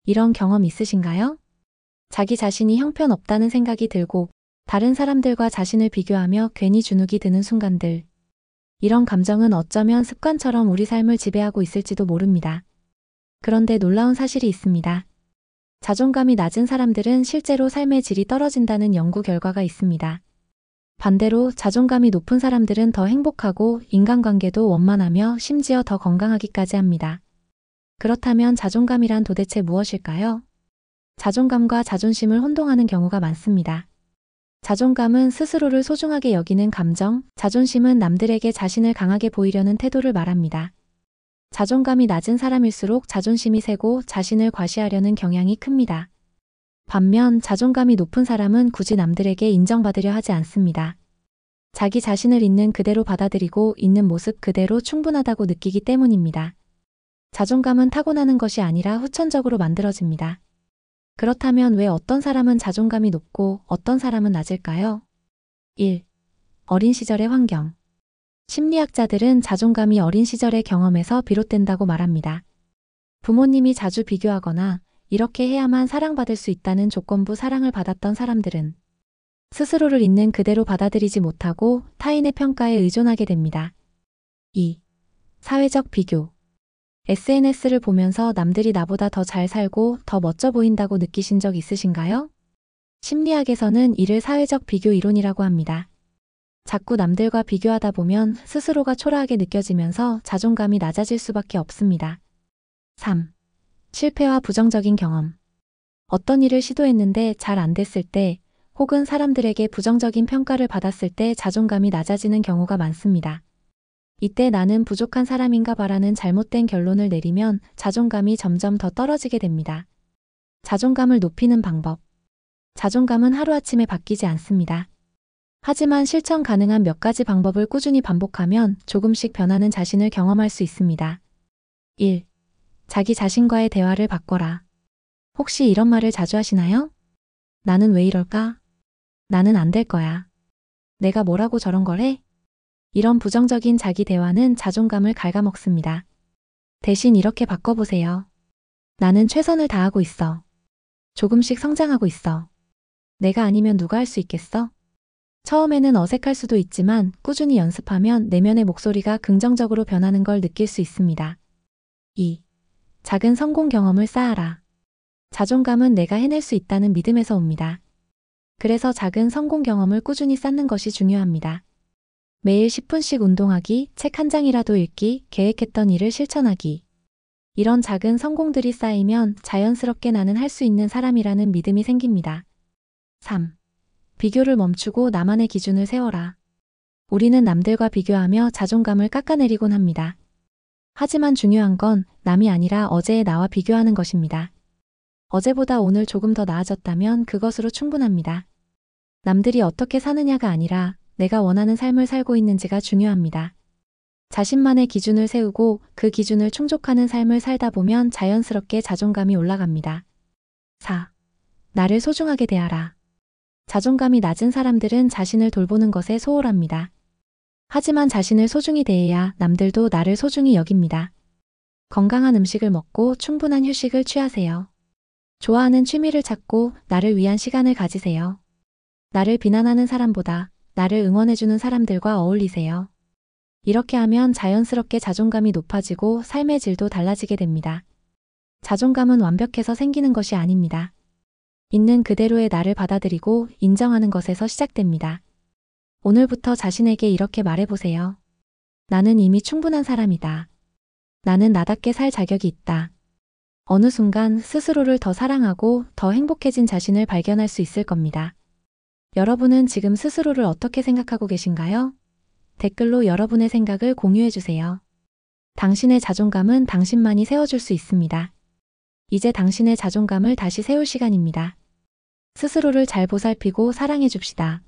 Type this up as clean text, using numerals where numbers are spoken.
이런 경험 있으신가요? 자기 자신이 형편없다는 생각이 들고 다른 사람들과 자신을 비교하며 괜히 주눅이 드는 순간들. 이런 감정은 어쩌면 습관처럼 우리 삶을 지배하고 있을지도 모릅니다. 그런데 놀라운 사실이 있습니다. 자존감이 낮은 사람들은 실제로 삶의 질이 떨어진다는 연구 결과가 있습니다. 반대로 자존감이 높은 사람들은 더 행복하고 인간관계도 원만하며 심지어 더 건강하기까지 합니다. 그렇다면 자존감이란 도대체 무엇일까요? 자존감과 자존심을 혼동하는 경우가 많습니다. 자존감은 스스로를 소중하게 여기는 감정, 자존심은 남들에게 자신을 강하게 보이려는 태도를 말합니다. 자존감이 낮은 사람일수록 자존심이 세고 자신을 과시하려는 경향이 큽니다. 반면 자존감이 높은 사람은 굳이 남들에게 인정받으려 하지 않습니다. 자기 자신을 있는 그대로 받아들이고 있는 모습 그대로 충분하다고 느끼기 때문입니다. 자존감은 타고나는 것이 아니라 후천적으로 만들어집니다. 그렇다면 왜 어떤 사람은 자존감이 높고 어떤 사람은 낮을까요? 1. 어린 시절의 환경. 심리학자들은 자존감이 어린 시절의 경험에서 비롯된다고 말합니다. 부모님이 자주 비교하거나 이렇게 해야만 사랑받을 수 있다는 조건부 사랑을 받았던 사람들은 스스로를 있는 그대로 받아들이지 못하고 타인의 평가에 의존하게 됩니다. 2. 사회적 비교. SNS를 보면서 남들이 나보다 더 잘 살고 더 멋져 보인다고 느끼신 적 있으신가요? 심리학에서는 이를 사회적 비교 이론이라고 합니다. 자꾸 남들과 비교하다 보면 스스로가 초라하게 느껴지면서 자존감이 낮아질 수밖에 없습니다. 3. 실패와 부정적인 경험. 어떤 일을 시도했는데 잘 안 됐을 때 혹은 사람들에게 부정적인 평가를 받았을 때 자존감이 낮아지는 경우가 많습니다. 이때 나는 부족한 사람인가 봐라는 잘못된 결론을 내리면 자존감이 점점 더 떨어지게 됩니다. 자존감을 높이는 방법. 자존감은 하루아침에 바뀌지 않습니다. 하지만 실천 가능한 몇 가지 방법을 꾸준히 반복하면 조금씩 변하는 자신을 경험할 수 있습니다. 1. 자기 자신과의 대화를 바꿔라. 혹시 이런 말을 자주 하시나요? 나는 왜 이럴까? 나는 안 될 거야. 내가 뭐라고 저런 걸 해? 이런 부정적인 자기 대화는 자존감을 갉아먹습니다. 대신 이렇게 바꿔보세요. 나는 최선을 다하고 있어. 조금씩 성장하고 있어. 내가 아니면 누가 할 수 있겠어? 처음에는 어색할 수도 있지만 꾸준히 연습하면 내면의 목소리가 긍정적으로 변하는 걸 느낄 수 있습니다. 2. 작은 성공 경험을 쌓아라. 자존감은 내가 해낼 수 있다는 믿음에서 옵니다. 그래서 작은 성공 경험을 꾸준히 쌓는 것이 중요합니다. 매일 10분씩 운동하기, 책 한 장이라도 읽기, 계획했던 일을 실천하기. 이런 작은 성공들이 쌓이면 자연스럽게 나는 할 수 있는 사람이라는 믿음이 생깁니다. 3. 비교를 멈추고 나만의 기준을 세워라. 우리는 남들과 비교하며 자존감을 깎아내리곤 합니다. 하지만 중요한 건 남이 아니라 어제의 나와 비교하는 것입니다. 어제보다 오늘 조금 더 나아졌다면 그것으로 충분합니다. 남들이 어떻게 사느냐가 아니라 내가 원하는 삶을 살고 있는지가 중요합니다. 자신만의 기준을 세우고 그 기준을 충족하는 삶을 살다 보면 자연스럽게 자존감이 올라갑니다. 4. 나를 소중하게 대하라. 자존감이 낮은 사람들은 자신을 돌보는 것에 소홀합니다. 하지만 자신을 소중히 대해야 남들도 나를 소중히 여깁니다. 건강한 음식을 먹고 충분한 휴식을 취하세요. 좋아하는 취미를 찾고 나를 위한 시간을 가지세요. 나를 비난하는 사람보다 나를 응원해주는 사람들과 어울리세요. 이렇게 하면 자연스럽게 자존감이 높아지고 삶의 질도 달라지게 됩니다. 자존감은 완벽해서 생기는 것이 아닙니다. 있는 그대로의 나를 받아들이고 인정하는 것에서 시작됩니다. 오늘부터 자신에게 이렇게 말해보세요. 나는 이미 충분한 사람이다. 나는 나답게 살 자격이 있다. 어느 순간 스스로를 더 사랑하고 더 행복해진 자신을 발견할 수 있을 겁니다. 여러분은 지금 스스로를 어떻게 생각하고 계신가요? 댓글로 여러분의 생각을 공유해주세요. 당신의 자존감은 당신만이 세워줄 수 있습니다. 이제 당신의 자존감을 다시 세울 시간입니다. 스스로를 잘 보살피고 사랑해줍시다.